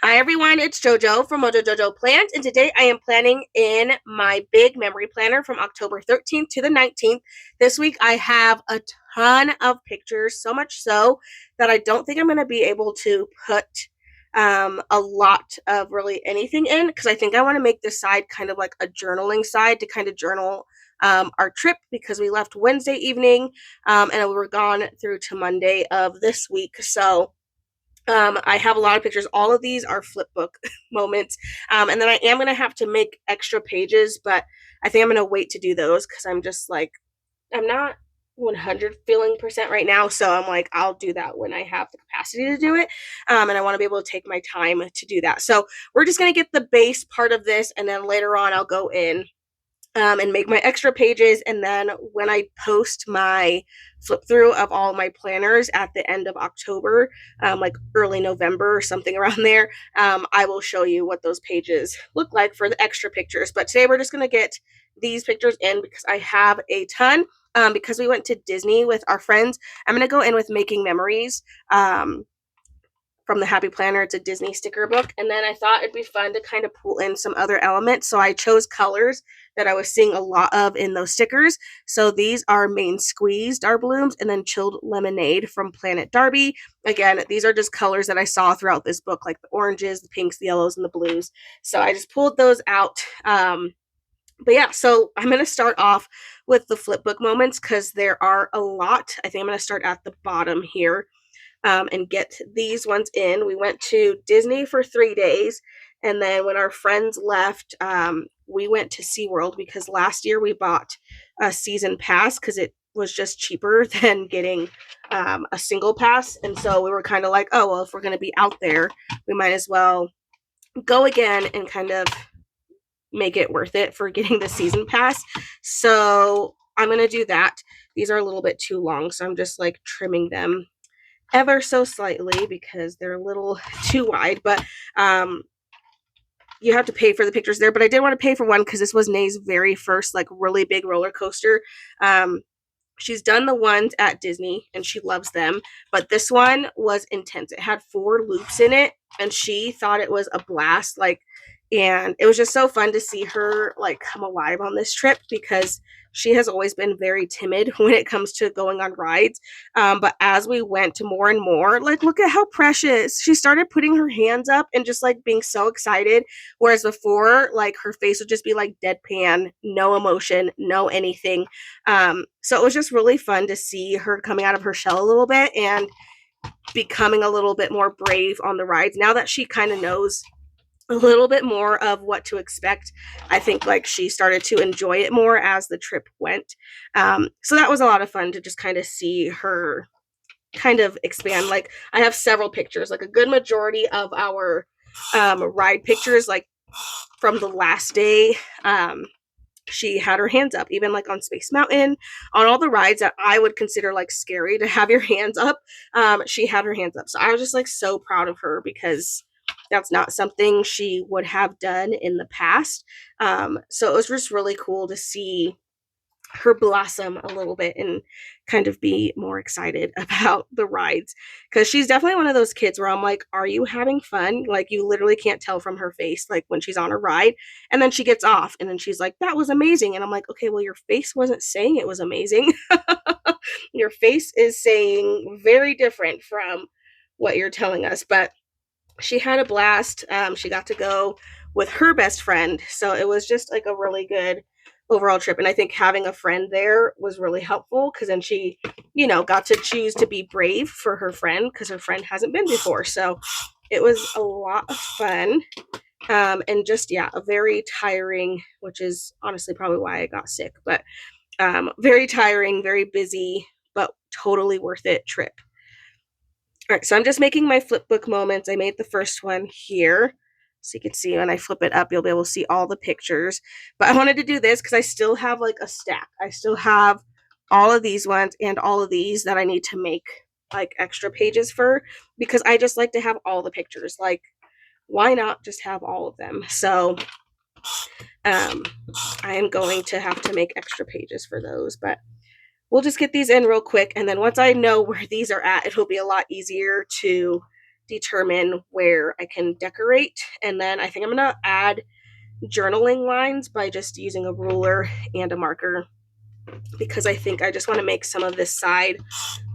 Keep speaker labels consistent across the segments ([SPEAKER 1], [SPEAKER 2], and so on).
[SPEAKER 1] Hi everyone, it's JoJo from Mojo Jojo Plans, and today I am planning in my big memory planner from October 13th to the 19th. This week I have a ton of pictures, so much so that I don't think I'm going to be able to put a lot of really anything in, because I think I want to make this side kind of like a journaling side to kind of journal our trip, because we left Wednesday evening and we were gone through to Monday of this week. So I have a lot of pictures. All of these are flip book moments. And then I am going to have to make extra pages, but I think I'm going to wait to do those because I'm just like, I'm not 100 feeling percent right now. So I'm like, I'll do that when I have the capacity to do it. And I want to be able to take my time to do that. So we're just going to get the base part of this. And then later on, I'll go in and make my extra pages. And then when I post my flip through of all my planners at the end of October, like early November or something around there, I will show you what those pages look like for the extra pictures. But today we're just going to get these pictures in because I have a ton. Because we went to Disney with our friends, I'm going to go in with making memories. From the Happy Planner. It's a Disney sticker book. And then I thought it'd be fun to kind of pull in some other elements. So I chose colors that I was seeing a lot of in those stickers. So these are Maine Squeeze Darblooms and then Chilled Lemonade from Planet Darby. Again, these are just colors that I saw throughout this book, like the oranges, the pinks, the yellows, and the blues. So I just pulled those out. But yeah, so I'm going to start off with the flip book moments because there are a lot. I think I'm going to start at the bottom here. And get these ones in. We went to Disney for 3 days. And then when our friends left, we went to SeaWorld because last year we bought a season pass because it was just cheaper than getting a single pass. And so we were kind of like, oh, well, if we're going to be out there, we might as well go again and kind of make it worth it for getting the season pass. So I'm going to do that. These are a little bit too long, so I'm just like trimming them ever so slightly because they're a little too wide, but you have to pay for the pictures there. But I did want to pay for one because this was Nay's very first like really big roller coaster. She's done the ones at Disney and she loves them, but this one was intense. It had 4 loops in it and she thought it was a blast. And it was just so fun to see her like come alive on this trip because she has always been very timid when it comes to going on rides. But as we went to more and more, like, look at how precious. She started putting her hands up and just like being so excited. Whereas before, like, her face would just be like deadpan, no emotion, no anything. So it was just really fun to see her coming out of her shell a little bit and becoming a little bit more brave on the rides. Now that she kind of knows a little bit more of what to expect, I think like she started to enjoy it more as the trip went. So that was a lot of fun to just kind of see her kind of expand. Like, I have several pictures, like a good majority of our ride pictures, like from the last day. She had her hands up, even like on Space Mountain, on all the rides that I would consider like scary to have your hands up. She had her hands up. So I was just like so proud of her because that's not something she would have done in the past. So it was just really cool to see her blossom a little bit and kind of be more excited about the rides, because she's definitely one of those kids where I'm like, are you having fun? Like, you literally can't tell from her face, like when she's on a ride and then she gets off and then she's like, that was amazing. And I'm like, okay, well, your face wasn't saying it was amazing. Your face is saying very different from what you're telling us. But she had a blast. She got to go with her best friend. So it was just like a really good overall trip. And I think having a friend there was really helpful because then she, got to choose to be brave for her friend because her friend hasn't been before. So it was a lot of fun. And just, yeah, a very tiring, which is honestly probably why I got sick, but very tiring, very busy, but totally worth it trip. All right, so I'm just making my flip book moments. I made the first one here. So you can see when I flip it up, you'll be able to see all the pictures. But I wanted to do this because I still have like a stack. I still have all of these ones and all of these that I need to make like extra pages for, because I just like to have all the pictures. Like, why not just have all of them? So I am going to have to make extra pages for those, but we'll just get these in real quick. And then once I know where these are at, it'll be a lot easier to determine where I can decorate. And then I think I'm going to add journaling lines by just using a ruler and a marker, because I think I just want to make some of this side,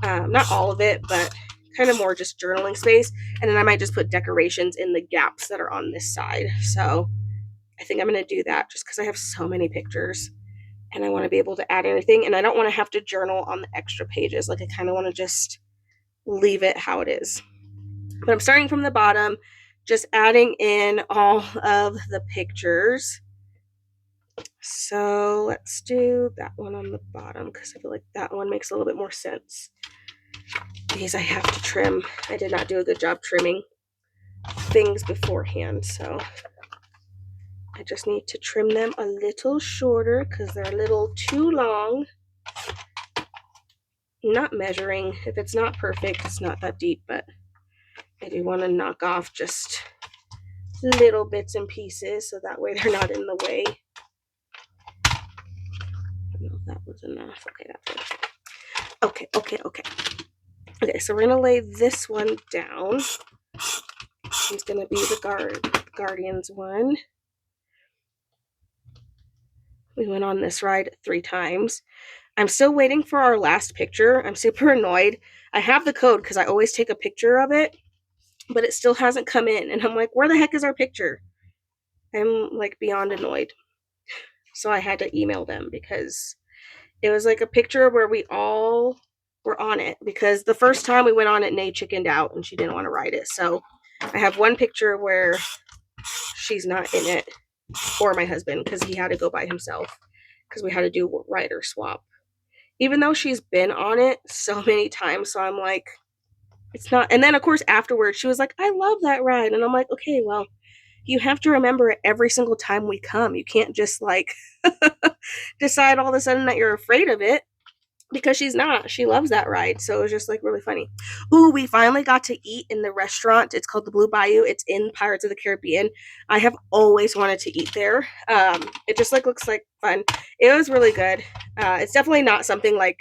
[SPEAKER 1] not all of it, but kind of more just journaling space. And then I might just put decorations in the gaps that are on this side. So I think I'm going to do that just because I have so many pictures and I want to be able to add anything. And I don't want to have to journal on the extra pages. Like, I kind of want to just leave it how it is. But I'm starting from the bottom, just adding in all of the pictures. So let's do that one on the bottom because I feel like that one makes a little bit more sense. These I have to trim. I did not do a good job trimming things beforehand, so I just need to trim them a little shorter because they're a little too long. Not measuring. If it's not perfect, it's not that deep, but I do want to knock off just little bits and pieces so that way they're not in the way. I don't know if that was enough. Okay, that's it. Okay. Okay, so we're going to lay this one down. He's going to be the Guardians one. We went on this ride 3 times. I'm still waiting for our last picture. I'm super annoyed. I have the code because I always take a picture of it, but it still hasn't come in. And I'm like, where the heck is our picture? I'm like beyond annoyed. So I had to email them because it was like a picture where we all were on it, because the first time we went on it, Nay chickened out and she didn't want to ride it. So I have one picture where she's not in it, or my husband, because he had to go by himself because we had to do rider swap. Even though she's been on it so many times, so I'm like, it's not. And then of course afterwards she was like, I love that ride, and I'm like, okay, well, you have to remember it every single time we come. You can't just like decide all of a sudden that you're afraid of it, because she's not. She loves that ride. So it was just like really funny. Ooh, we finally got to eat in the restaurant. It's called the Blue Bayou. It's in Pirates of the Caribbean. I have always wanted to eat there. It just like looks like fun. It was really good. It's definitely not something like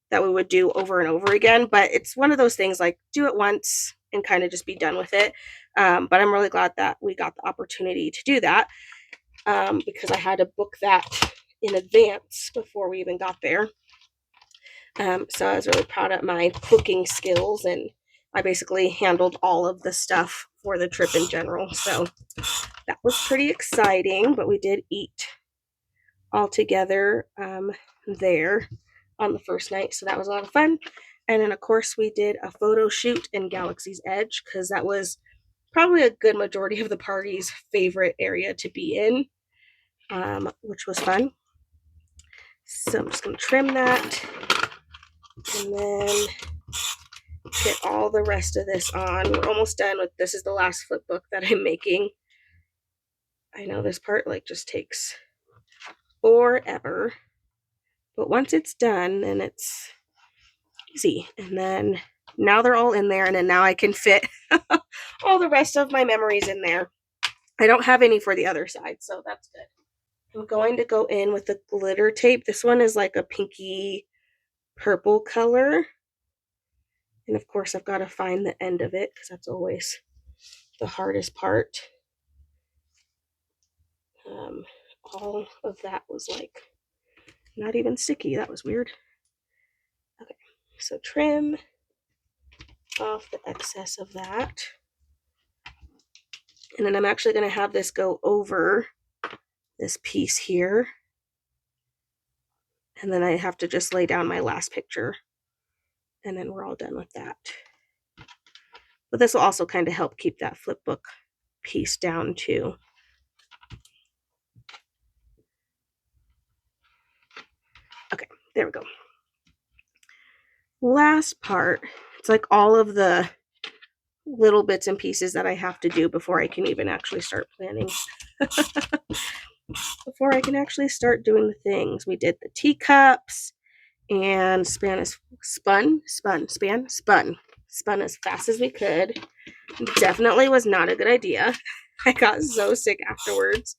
[SPEAKER 1] that we would do over and over again, but it's one of those things like do it once and kind of just be done with it. But I'm really glad that we got the opportunity to do that, because I had to book that in advance before we even got there. So I was really proud of my cooking skills, and I basically handled all of the stuff for the trip in general. So that was pretty exciting, but we did eat all together there on the first night. So that was a lot of fun. And then of course we did a photo shoot in Galaxy's Edge, because that was probably a good majority of the party's favorite area to be in, which was fun. So I'm just going to trim that and then get all the rest of this on. We're almost done with this. Is the last flip book that I'm making. I know this part like just takes forever, but once it's done, then it's easy. And then now they're all in there, and then now I can fit all the rest of my memories in there. I don't have any for the other side, so that's good. I'm going to go in with the glitter tape. This one is like a pinky purple color. And of course, I've got to find the end of it because that's always the hardest part. All of that was like not even sticky. That was weird. Okay, so trim off the excess of that. And then I'm actually going to have this go over this piece here. And then I have to just lay down my last picture. And then we're all done with that. But this will also kind of help keep that flip book piece down too. Okay, there we go. Last part. It's like all of the little bits and pieces that I have to do before I can even actually start planning. Before I can actually start doing the things. We did the teacups and spun as fast as we could. Definitely was not a good idea. I got so sick afterwards.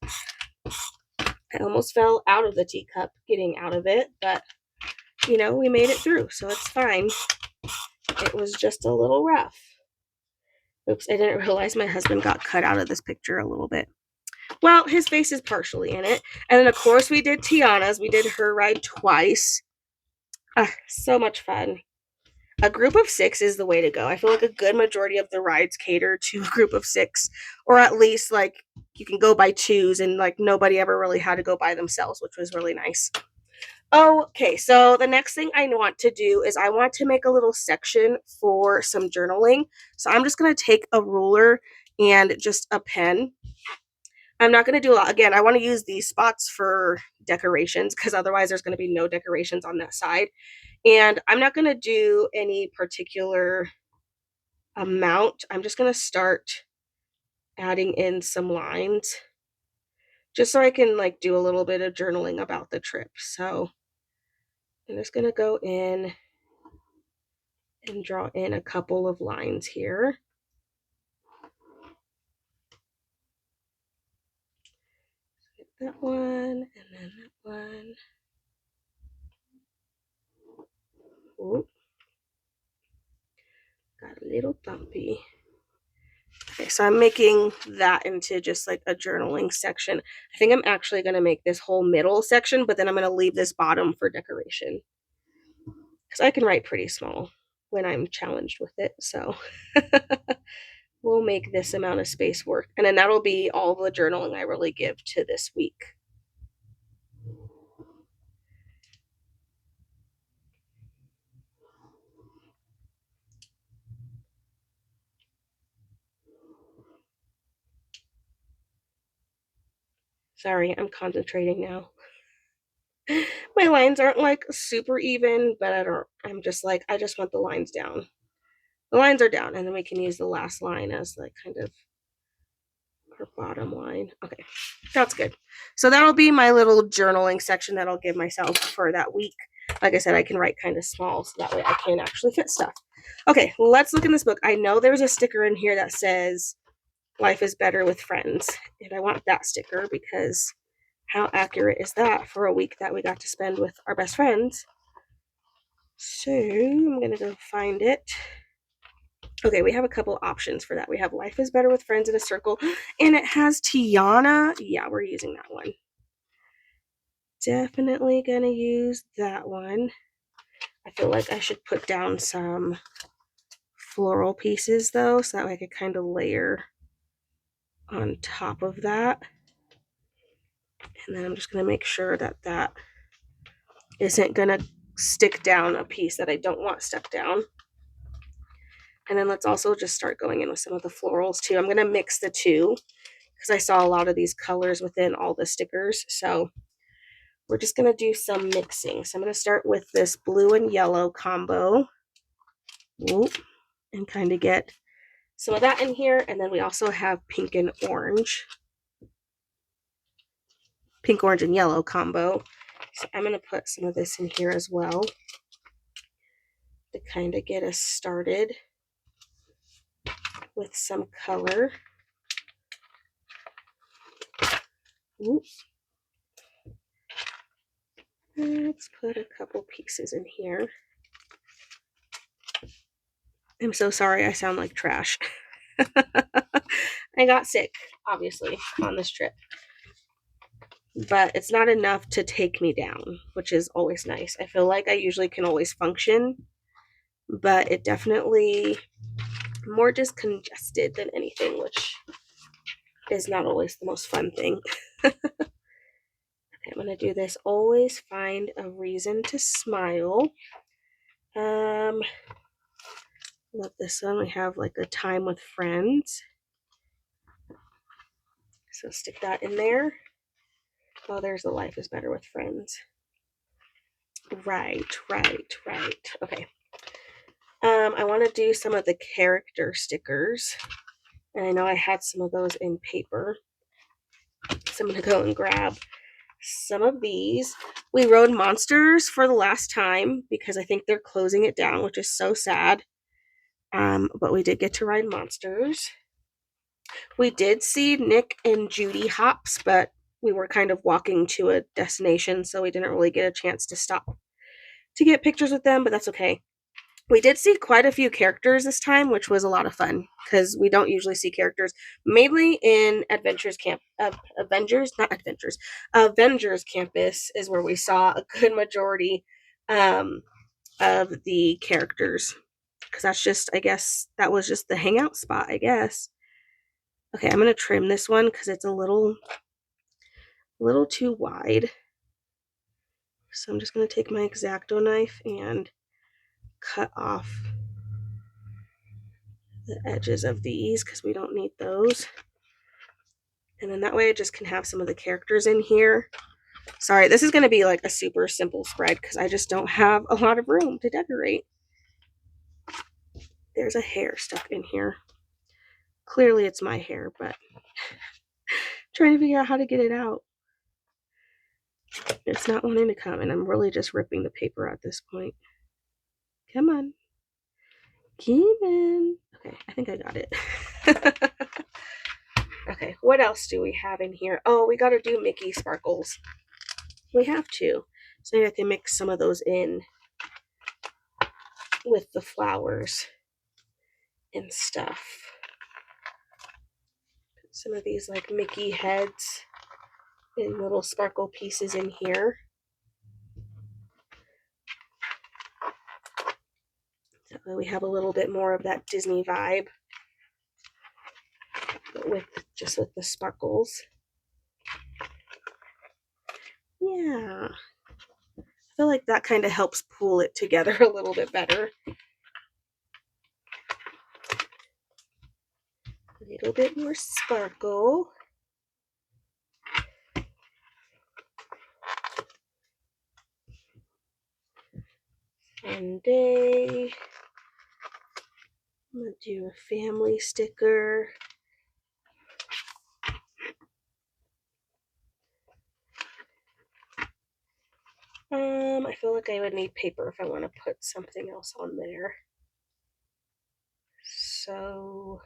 [SPEAKER 1] I almost fell out of the teacup getting out of it, but you know, we made it through, so it's fine. It was just a little rough. Oops, I didn't realize my husband got cut out of this picture a little bit. Well, his face is partially in it. And then, of course, we did Tiana's. We did her ride twice. So much fun. A group of 6 is the way to go. I feel like a good majority of the rides cater to a group of 6, or at least like you can go by twos, and like nobody ever really had to go by themselves, which was really nice. Okay, so the next thing I want to do is I want to make a little section for some journaling. So I'm just going to take a ruler and just a pen. I'm not going to do a lot. Again, I want to use these spots for decorations because otherwise there's going to be no decorations on that side. And I'm not going to do any particular amount. I'm just going to start adding in some lines just so I can like do a little bit of journaling about the trip. So I'm just going to go in and draw in a couple of lines here. That one, and then that one. Ooh. Got a little bumpy. Okay, so I'm making that into just like a journaling section. I think I'm actually going to make this whole middle section, but then I'm going to leave this bottom for decoration. Because I can write pretty small when I'm challenged with it, so we'll make this amount of space work. And then that'll be all the journaling I really give to this week. Sorry, I'm concentrating now. My lines aren't like super even, but I'm just like, I just want the lines down. The lines are down, and then we can use the last line as like kind of our bottom line. Okay, that's good. So that'll be my little journaling section that I'll give myself for that week. Like I said, I can write kind of small so that way I can actually fit stuff. Okay, let's look in this book. I know there's a sticker in here that says life is better with friends, and I want that sticker because how accurate is that for a week that we got to spend with our best friends? So I'm gonna go find it. Okay, we have a couple options for that. We have life is better with friends in a circle, and it has Tiana. Yeah, we're using that one. Definitely gonna use that one. I feel like I should put down some floral pieces though, so that way I could kind of layer on top of that. And then I'm just gonna make sure that that isn't gonna stick down a piece that I don't want stuck down. And then let's also just start going in with some of the florals too. I'm gonna mix the two because I saw a lot of these colors within all the stickers. So we're just gonna do some mixing. So I'm gonna start with this blue and yellow combo. Ooh, and kind of get some of that in here. And then we also have pink and orange. Pink, orange, and yellow combo. So I'm going to put some of this in here as well to kind of get us started with some color. Ooh. Let's put a couple pieces in here. I'm so sorry I sound like trash. I got sick, obviously, on this trip. But it's not enough to take me down, which is always nice. I feel like I usually can always function, but it definitely more just congested than anything, which is not always the most fun thing. Okay, I'm going to do this. Always find a reason to smile. Love this one. We have like a time with friends. So stick that in there. Oh, there's the life is better with friends. Right. Okay. I want to do some of the character stickers. And I know I had some of those in paper. So I'm going to go and grab some of these. We rode Monsters for the last time because I think they're closing it down, which is so sad. But we did get to ride Monsters. We did see Nick and Judy Hopps, but we were kind of walking to a destination, so we didn't really get a chance to stop to get pictures with them, but that's okay. We did see quite a few characters this time, which was a lot of fun because we don't usually see characters. Mainly in Adventures Camp, Avengers, not Adventures, Avengers Campus is where we saw a good majority of the characters because that's just, I guess, that was just the hangout spot, I guess. Okay, I'm gonna trim this one because it's a little too wide. So I'm just gonna take my X-Acto knife and cut off the edges of these because we don't need those. And then that way I just can have some of the characters in here. Sorry, this is going to be like a super simple spread because I just don't have a lot of room to decorate. There's a hair stuck in here. Clearly it's my hair, but trying to figure out how to get it out. It's not wanting to come, and I'm really just ripping the paper at this point. Come on. Kevin. Okay, I think I got it. Okay, what else do we have in here? Oh, we got to do Mickey sparkles. We have to. So maybe I can mix some of those in with the flowers and stuff. Put some of these like Mickey heads and little sparkle pieces in here. That way we have a little bit more of that Disney vibe, but with the sparkles. Yeah. I feel like that kind of helps pull it together a little bit better. A little bit more sparkle. Fun day. I'm going to do a family sticker. I feel like I would need paper if I want to put something else on there. So,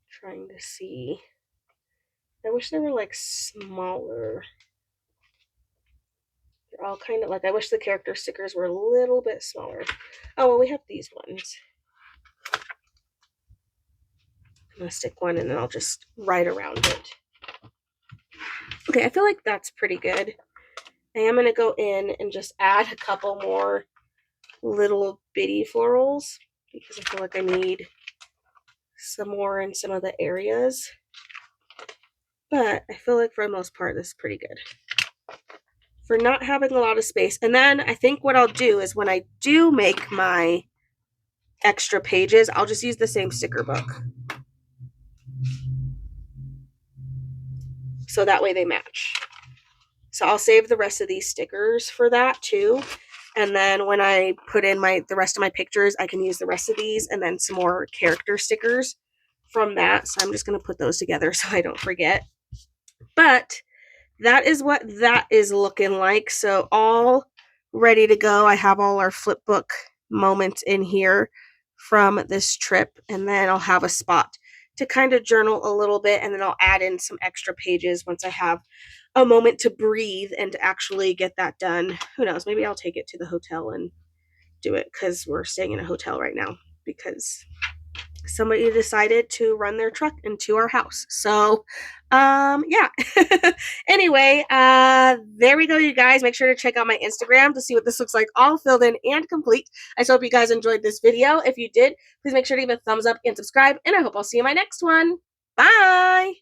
[SPEAKER 1] trying to see. I wish they were like smaller. They're all kind of like, I wish the character stickers were a little bit smaller. Oh, well, we have these ones. I'm going to stick one and then I'll just write around it. Okay, I feel like that's pretty good. I am going to go in and just add a couple more little bitty florals because I feel like I need some more in some of the areas. But I feel like for the most part, this is pretty good for not having a lot of space. And then I think what I'll do is when I do make my extra pages, I'll just use the same sticker book. So that way they match. So I'll save the rest of these stickers for that too. And then when I put in the rest of my pictures, I can use the rest of these and then some more character stickers from that. So I'm just going to put those together so I don't forget. But that is what that is looking like. So all ready to go. I have all our flipbook moments in here from this trip. And then I'll have a spot to kind of journal a little bit. And then I'll add in some extra pages once I have a moment to breathe and to actually get that done. Who knows? Maybe I'll take it to the hotel and do it because we're staying in a hotel right now because somebody decided to run their truck into our house. So, yeah. Anyway, there we go, you guys. Make sure to check out my Instagram to see what this looks like all filled in and complete. I hope you guys enjoyed this video. If you did, please make sure to give a thumbs up and subscribe, and I hope I'll see you in my next one. Bye!